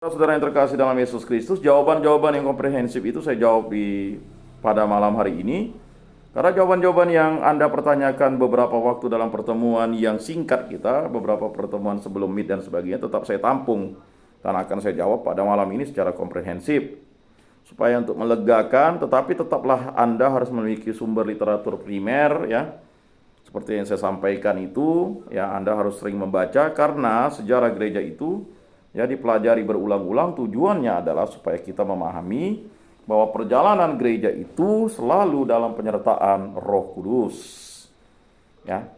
Saudara yang terkasih dalam Yesus Kristus, jawaban-jawaban yang komprehensif itu saya jawab pada malam hari ini. Karena jawaban-jawaban yang Anda pertanyakan beberapa waktu dalam pertemuan yang singkat kita, beberapa pertemuan sebelum Meet dan sebagainya, tetap saya tampung dan akan saya jawab pada malam ini secara komprehensif. Supaya untuk melegakan, tetapi tetaplah Anda harus memiliki sumber literatur primer, ya. Seperti yang saya sampaikan itu, ya, Anda harus sering membaca karena sejarah gereja itu ya dipelajari berulang-ulang. Tujuannya adalah supaya kita memahami bahwa perjalanan gereja itu selalu dalam penyertaan Roh Kudus. Ya.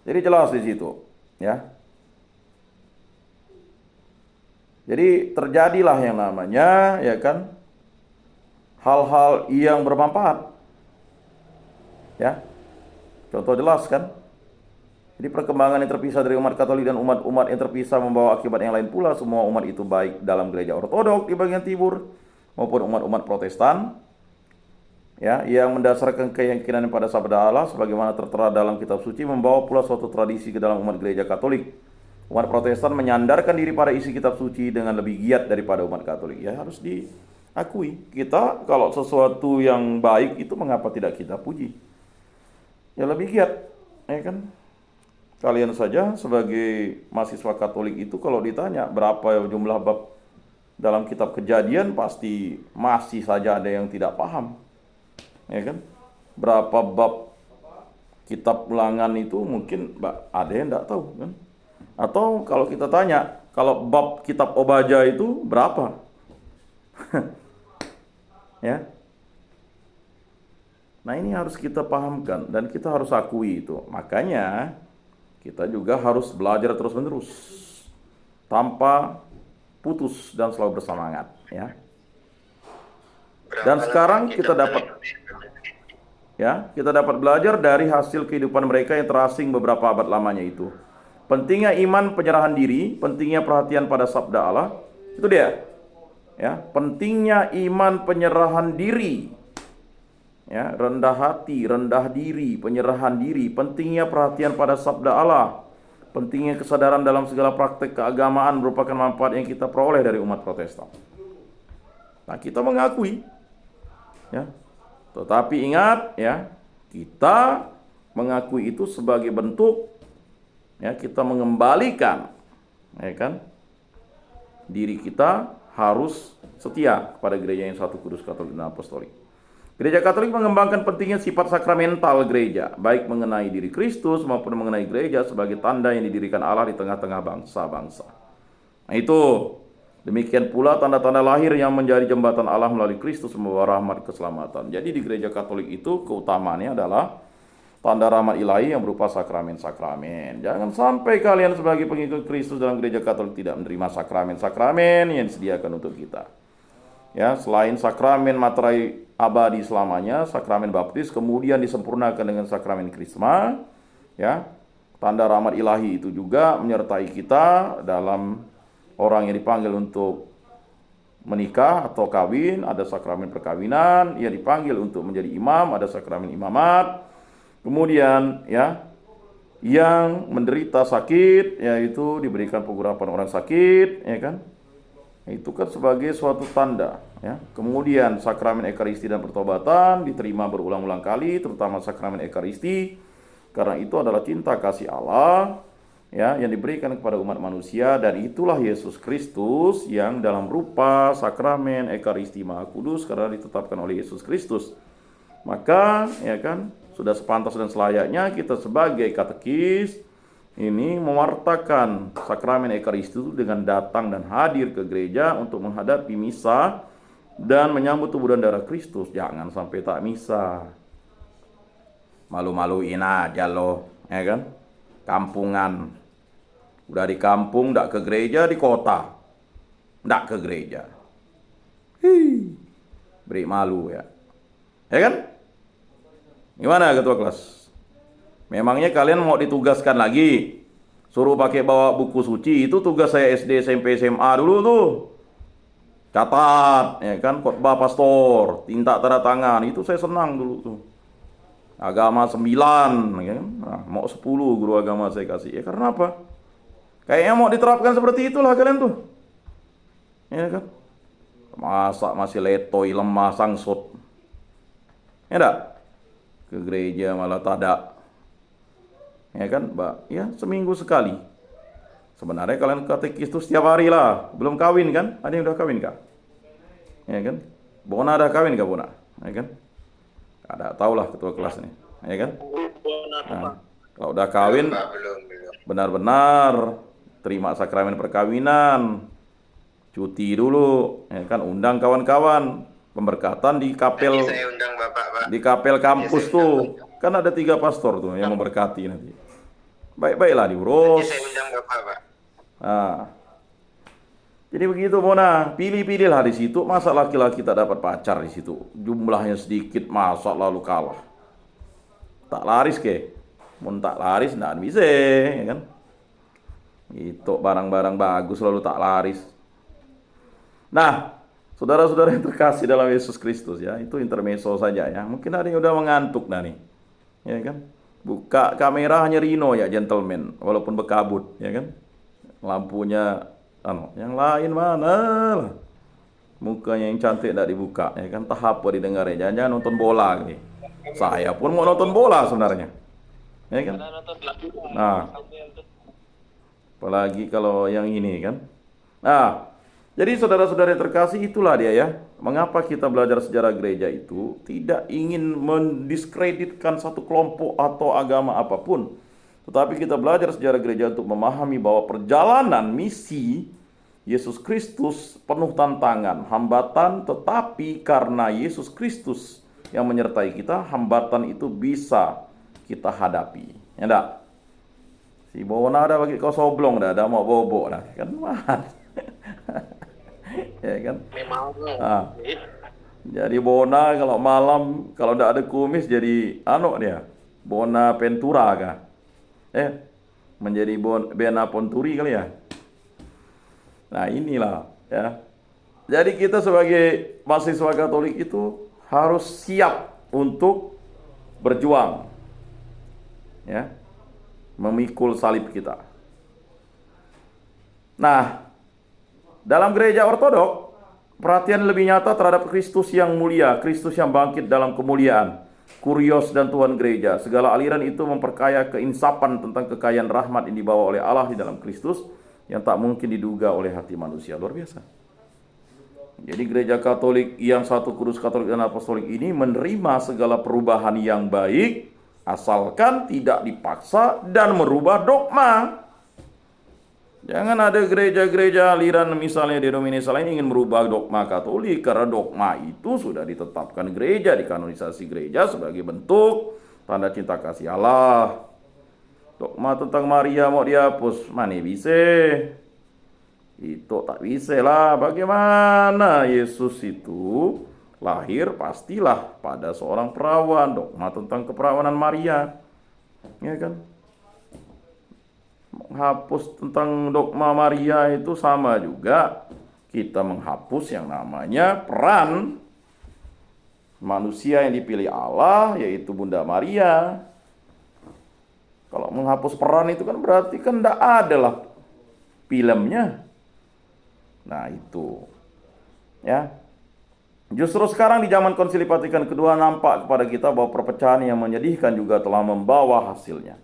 Jadi jelas di situ, ya. Jadi terjadilah yang namanya, ya kan, hal-hal yang bermanfaat. Ya. Contoh jelas kan? Jadi perkembangan yang terpisah dari umat Katolik dan umat-umat yang terpisah membawa akibat yang lain pula. Semua umat itu baik dalam gereja ortodok di bagian timur maupun umat-umat Protestan, ya, yang mendasarkan keyakinan pada sabda Allah sebagaimana tertera dalam kitab suci, membawa pula suatu tradisi ke dalam umat gereja Katolik. Umat Protestan menyandarkan diri pada isi kitab suci dengan lebih giat daripada umat Katolik. Ya, harus diakui. Kita kalau sesuatu yang baik itu mengapa tidak kita puji? Ya lebih giat, ya kan? Kalian saja sebagai mahasiswa Katolik itu kalau ditanya berapa jumlah bab dalam kitab Kejadian, pasti masih saja ada yang tidak paham. Ya kan? Berapa bab kitab Ulangan itu mungkin ada yang tidak tahu kan? Atau kalau kita tanya, kalau bab kitab Obaja itu berapa? Ya. Nah, ini harus kita pahamkan dan kita harus akui itu. Makanya kita juga harus belajar terus-menerus tanpa putus dan selalu bersemangat, ya. Dan sekarang kita dapat belajar dari hasil kehidupan mereka yang terasing beberapa abad lamanya itu. Pentingnya iman, penyerahan diri, pentingnya perhatian pada sabda Allah. Itu dia. Ya, pentingnya iman, penyerahan diri. Ya, rendah hati, rendah diri, penyerahan diri, pentingnya perhatian pada sabda Allah, pentingnya kesadaran dalam segala praktek keagamaan merupakan manfaat yang kita peroleh dari umat Protestan. Nah, kita mengakui, ya, tetapi ingat, ya, kita mengakui itu sebagai bentuk, ya, kita mengembalikan, ya kan, diri kita harus setia kepada gereja yang satu, kudus, Katolik, dan Apostolik. Gereja Katolik mengembangkan pentingnya sifat sakramental gereja, baik mengenai diri Kristus maupun mengenai gereja sebagai tanda yang didirikan Allah di tengah-tengah bangsa-bangsa. Nah, itu demikian pula tanda-tanda lahir yang menjadi jembatan Allah melalui Kristus membawa rahmat keselamatan. Jadi di gereja Katolik itu keutamaannya adalah tanda rahmat ilahi yang berupa sakramen-sakramen. Jangan sampai kalian sebagai pengikut Kristus dalam gereja Katolik tidak menerima sakramen-sakramen yang disediakan untuk kita. Ya, selain sakramen materai abadi selamanya, sakramen baptis kemudian disempurnakan dengan sakramen krisma, ya. Tanda rahmat ilahi itu juga menyertai kita dalam orang yang dipanggil untuk menikah atau kawin, ada sakramen perkawinan, ia dipanggil untuk menjadi imam, ada sakramen imamat. Kemudian, ya, yang menderita sakit yaitu diberikan pengurapan orang sakit, ya kan? Itu kan sebagai suatu tanda, ya. Kemudian sakramen ekaristi dan pertobatan diterima berulang-ulang kali, terutama sakramen ekaristi, karena itu adalah cinta kasih Allah, ya, yang diberikan kepada umat manusia, dan itulah Yesus Kristus yang dalam rupa sakramen ekaristi Maha Kudus karena ditetapkan oleh Yesus Kristus. Maka, ya kan, sudah sepantas dan selayaknya kita sebagai katekis ini mewartakan sakramen ekaristi itu dengan datang dan hadir ke gereja untuk menghadapi misa dan menyambut tubuh dan darah Kristus. Jangan sampai tak misa. Malu-maluin aja loh, ya kan? Kampungan. Udah di kampung, ndak ke gereja, di kota ndak ke gereja. Beri malu, ya. Ya kan? Gimana ketua kelas? Memangnya kalian mau ditugaskan lagi? Suruh pakai bawa buku suci, itu tugas saya SD, SMP, SMA dulu tuh. Catat, ya kan, khotbah pastor, tinta tanda tangan, itu saya senang dulu tuh. Agama 9, ya kan? Nah, mau 10 guru agama saya kasih. Ya karena apa? Kayaknya mau diterapkan seperti itulah kalian tuh. Ya kan? Masa masih letoy, lemah, sangsut. Ya enggak? Ke gereja malah tadak. Ya kan, Mbak? Ya, seminggu sekali. Sebenarnya kalian katekis itu setiap hari lah. Belum kawin kan? Ada yang udah kawin kah? Ya kan? Bona ada kawin kah, Bona? Ya kan? Ada, tahulah ketua kelasnya. Ya kan? Nah, kalau udah kawin, benar-benar terima sakramen perkawinan. Cuti dulu, ya kan? Undang kawan-kawan. Pemberkatan di kapel. Nanti saya undang Bapak, Pak. Di kapel kampus tuh. Kan ada 3 pastor tuh yang memberkati nanti. Baik-baiklah diurus. Nanti saya undang Bapak, Pak. Nah, jadi begitu Mona, pilih-pilihlah di situ. Masa laki-laki tak dapat pacar di situ? Jumlahnya sedikit, masa lalu kalah. Tak laris ke? Mun tak laris, nggak bisa, ya kan? Itu barang-barang bagus lalu tak laris. Nah, saudara-saudara yang terkasih dalam Yesus Kristus ya, itu intermezzo saja ya. Mungkin ada yang udah mengantuk dah nih, ya kan? Buka kamera hanya Rino ya, gentleman, walaupun bekabut, ya kan? Lampunya, yang lain mana lah? Mukanya yang cantik tidak dibuka, ya kan? Tahap apa didengarnya? Jangan-jangan nonton bola gitu. Saya pun mau nonton bola sebenarnya, ya kan? Nah, apalagi kalau yang ini kan. Nah, jadi saudara-saudara yang terkasih, itulah dia ya. Mengapa kita belajar sejarah gereja itu tidak ingin mendiskreditkan satu kelompok atau agama apapun. Tetapi kita belajar sejarah gereja untuk memahami bahwa perjalanan misi Yesus Kristus penuh tantangan, hambatan, tetapi karena Yesus Kristus yang menyertai kita, hambatan itu bisa kita hadapi. Ya enggak? Si Bona ada bagi kau soblong dah, ada mau bobo dah. Kan mah. Ya kan? Memang. Ah. Jadi Bona kalau malam kalau tidak ada kumis jadi dia. Bona Pentura kah? Menjadi Bena Ponturi kali ya. Nah, inilah ya. Jadi kita sebagai mahasiswa Katolik itu harus siap untuk berjuang. Ya. Memikul salib kita. Nah, dalam gereja ortodok, perhatian lebih nyata terhadap Kristus yang mulia, Kristus yang bangkit dalam kemuliaan, Kurios dan Tuhan gereja. Segala aliran itu memperkaya keinsapan tentang kekayaan rahmat yang dibawa oleh Allah di dalam Kristus yang tak mungkin diduga oleh hati manusia. Luar biasa. Jadi gereja Katolik yang satu kudus, Katolik dan Apostolik ini menerima segala perubahan yang baik asalkan tidak dipaksa dan merubah dogma. Jangan ada gereja-gereja aliran misalnya denominasi lain ingin merubah dogma Katolik, karena dogma itu sudah ditetapkan gereja, dikanonisasi gereja sebagai bentuk tanda cinta kasih Allah. Dogma tentang Maria mau dihapus, mana bisa? Itu tak bisa lah. Bagaimana Yesus itu lahir pastilah pada seorang perawan, dogma tentang keperawanan Maria, ya kan? Menghapus tentang dogma Maria itu sama juga kita menghapus yang namanya peran manusia yang dipilih Allah, yaitu Bunda Maria. Kalau menghapus peran itu kan berarti kan tidak ada lah filmnya. Nah itu ya. Justru sekarang di zaman Konsili Vatikan kedua nampak kepada kita bahwa perpecahan yang menyedihkan juga telah membawa hasilnya.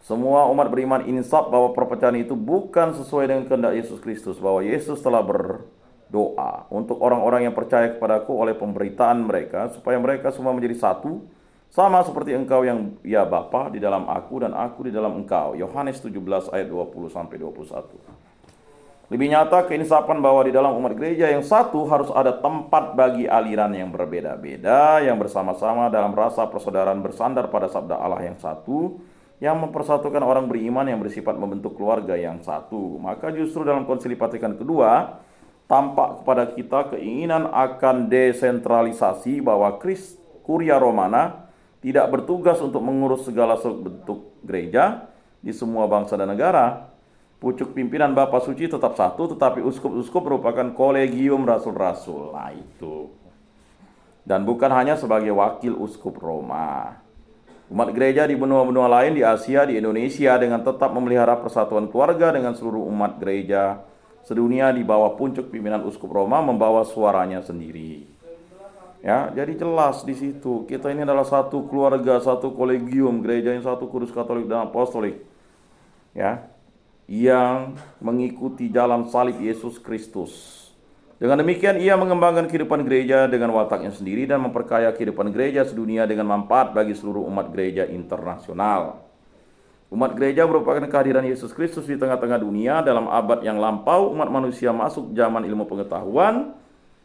Semua umat beriman insaf bahwa perpecahan itu bukan sesuai dengan kehendak Yesus Kristus, bahwa Yesus telah berdoa untuk orang-orang yang percaya kepadaku oleh pemberitaan mereka, supaya mereka semua menjadi satu, sama seperti engkau yang ya Bapa di dalam aku dan aku di dalam engkau. Yohanes 17 ayat 20-21. Lebih nyata keinsapan bahwa di dalam umat gereja yang satu harus ada tempat bagi aliran yang berbeda-beda, yang bersama-sama dalam rasa persaudaraan bersandar pada sabda Allah yang satu, yang mempersatukan orang beriman yang bersifat membentuk keluarga yang satu. Maka justru dalam Konsili Vatikan kedua tampak kepada kita keinginan akan desentralisasi, bahwa Kuria Romana tidak bertugas untuk mengurus segala bentuk gereja di semua bangsa dan negara. Pucuk pimpinan Bapa Suci tetap satu, tetapi uskup-uskup merupakan kolegium rasul-rasul. Nah itu. Dan bukan hanya sebagai wakil uskup Roma. Umat gereja di benua-benua lain di Asia, di Indonesia dengan tetap memelihara persatuan keluarga dengan seluruh umat gereja sedunia di bawah puncuk pimpinan Uskup Roma membawa suaranya sendiri. Ya, jadi jelas di situ kita ini adalah satu keluarga, satu kolegium, gereja yang satu kudus, katolik dan apostolik. Ya, yang mengikuti jalan salib Yesus Kristus. Dengan demikian ia mengembangkan kehidupan gereja dengan wataknya sendiri dan memperkaya kehidupan gereja sedunia dengan manfaat bagi seluruh umat gereja internasional. Umat gereja merupakan kehadiran Yesus Kristus di tengah-tengah dunia. Dalam abad yang lampau, umat manusia masuk zaman ilmu pengetahuan,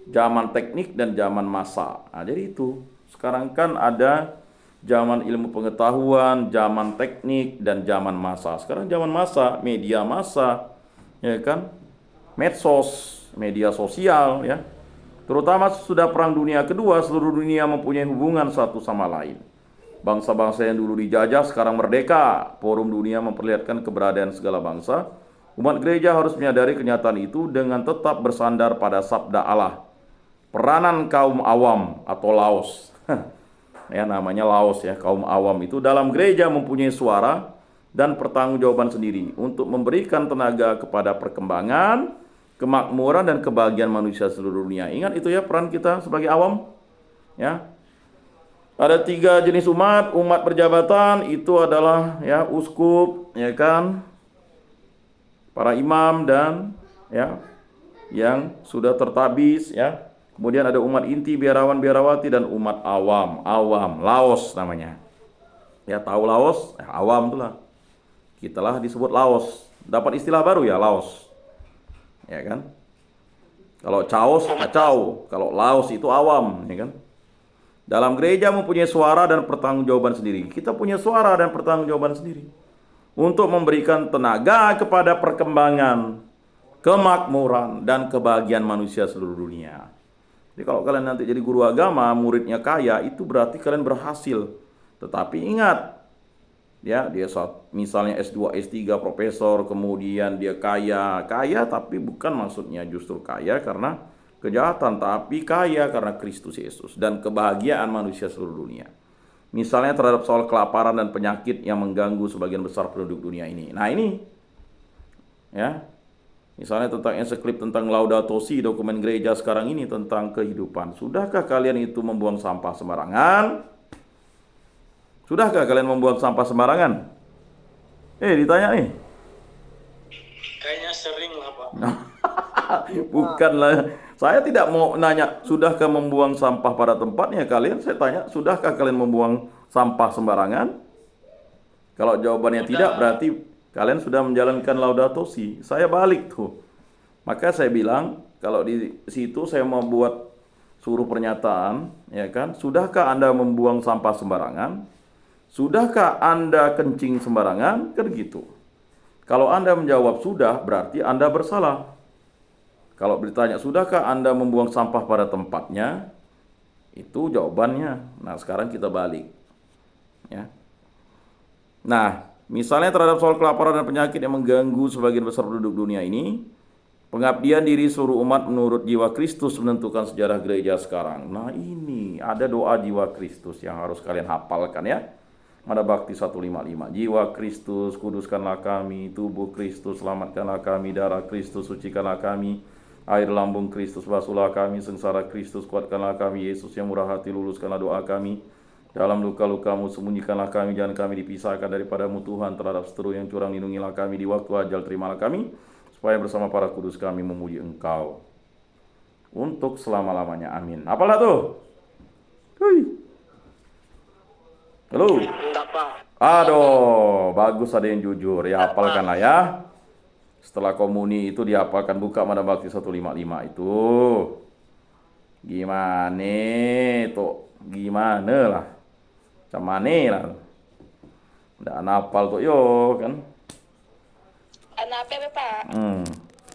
zaman teknik, dan zaman massa. Nah, jadi itu. Sekarang kan ada zaman ilmu pengetahuan, zaman teknik, dan zaman massa. Sekarang zaman massa, media massa, ya kan? Medsos, media sosial, ya. Terutama sudah Perang Dunia Kedua, seluruh dunia mempunyai hubungan satu sama lain. Bangsa-bangsa yang dulu dijajah sekarang merdeka. Forum dunia memperlihatkan keberadaan segala bangsa. Umat gereja harus menyadari kenyataan itu dengan tetap bersandar pada sabda Allah. Peranan kaum awam atau laos. Ya, namanya laos ya, kaum awam itu dalam gereja mempunyai suara dan pertanggungjawaban sendiri untuk memberikan tenaga kepada perkembangan, kemakmuran dan kebahagiaan manusia seluruh dunia. Ingat itu ya, peran kita sebagai awam. Ya. Ada 3 jenis umat. Umat perjabatan itu adalah ya uskup, ya kan, para imam dan ya yang sudah tertabis ya. Kemudian ada umat inti, biarawan, biarawati, dan umat awam. Awam, laos namanya. Ya, tahu laos? Awam itulah. Kita lah disebut laos. Dapat istilah baru ya, laos. Ya kan? Kalau caos, kacau. Kalau laos itu awam, ya kan? Dalam gereja mempunyai suara dan pertanggungjawaban sendiri. Kita punya suara dan pertanggungjawaban sendiri. Untuk memberikan tenaga kepada perkembangan, kemakmuran, dan kebahagiaan manusia seluruh dunia. Jadi kalau kalian nanti jadi guru agama, muridnya kaya, itu berarti kalian berhasil. Tetapi ingat, ya dia misalnya S2, S3, profesor, kemudian dia kaya tapi bukan maksudnya justru kaya karena kejahatan, tapi kaya karena Kristus Yesus dan kebahagiaan manusia seluruh dunia. Misalnya terhadap soal kelaparan dan penyakit yang mengganggu sebagian besar penduduk dunia ini. Nah ini, ya, misalnya tentang ensiklip tentang Laudato Si, dokumen gereja sekarang ini tentang kehidupan. Sudahkah kalian itu membuang sampah sembarangan? Sudahkah kalian membuang sampah sembarangan? Ditanya nih. Kayaknya sering lah, Pak. Bukanlah. Saya tidak mau nanya, sudahkah membuang sampah pada tempatnya kalian? Saya tanya, sudahkah kalian membuang sampah sembarangan? Kalau jawabannya tidak, berarti kalian sudah menjalankan Laudato Si. Saya balik tuh. Maka saya bilang, kalau di situ saya mau buat suruh pernyataan, ya kan? Sudahkah Anda membuang sampah sembarangan? Sudahkah Anda kencing sembarangan? Kan gitu. Kalau Anda menjawab sudah, berarti Anda bersalah. Kalau ditanya, sudahkah Anda membuang sampah pada tempatnya? Itu jawabannya. Nah, sekarang kita balik. Ya. Nah, misalnya terhadap soal kelaparan dan penyakit yang mengganggu sebagian besar penduduk dunia ini, pengabdian diri seluruh umat menurut jiwa Kristus menentukan sejarah gereja sekarang. Nah, ini ada doa jiwa Kristus yang harus kalian hafalkan ya. Ada Bakti 155. Jiwa Kristus, kuduskanlah kami. Tubuh Kristus, selamatkanlah kami. Darah Kristus, sucikanlah kami. Air lambung Kristus, basuhlah kami. Sengsara Kristus, kuatkanlah kami. Yesus yang murah hati, luluskanlah doa kami. Dalam luka-lukamu, sembunyikanlah kami. Jangan kami dipisahkan daripadamu Tuhan. Terhadap seteru yang curang, lindungilah kami. Di waktu ajal, terimalah kami. Supaya bersama para kudus kami memuji Engkau. Untuk selama-lamanya. Amin. Apalah tuh? Hui. Halo? Enggak, Pak. Aduh, bagus ada yang jujur. Ya, hafalkanlah ya. Setelah komuni itu dihafalkan, buka Mada Bakti 155 itu. Gimana tuh? Gimana lah? Macam mana lah? Udah hafal tuh yo kan? Anak apa, Pak?